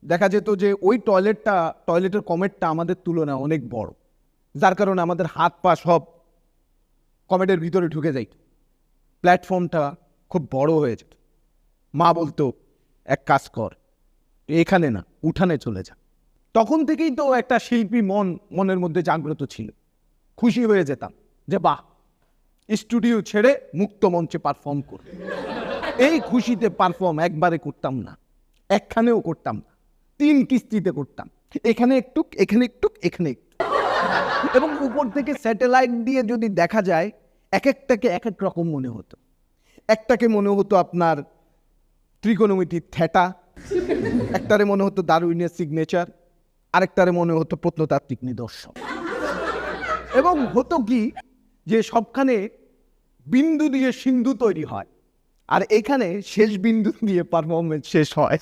দেখা যেত যে ওই টয়লেটের কমেটটা আমাদের তুলনায় অনেক বড়, যার কারণে আমাদের হাত পা সব কমেটের ভিতরে ঢুকে যাইত। প্ল্যাটফর্মটা খুব বড় হয়ে যেত। মা বলতো, এক কাজ কর, এখানে না উঠানে চলে যা। তখন থেকেই তো একটা শিল্পী মনের মধ্যে জাগ্রত ছিল। খুশি হয়ে যেতাম যে বাহ, স্টুডিও ছেড়ে মুক্ত মঞ্চে পারফর্ম করব। এই খুশিতে পারফর্ম একবারে করতাম না, একখানেও করতাম না, 3 কিস্তিতে করতাম। এখানে একটু, এখানে একটু, এখানে একটু। এবং উপর থেকে স্যাটেলাইট দিয়ে যদি দেখা যায়, এক একটাকে এক এক রকম মনে হতো। একটাকে মনে হতো আপনার ত্রিকোণমিতির থ্যাটা, একটারে মনে হতো ডারউইনের সিগনেচার, আরেকটারে মনে হতো প্রত্নতাত্ত্বিক নিদর্শন। এবং হতো কি যে সবখানে বিন্দু দিয়ে সিন্ধু তৈরি হয়, আর এখানে শেষ বিন্দু দিয়ে পারফরমেন্স শেষ হয়।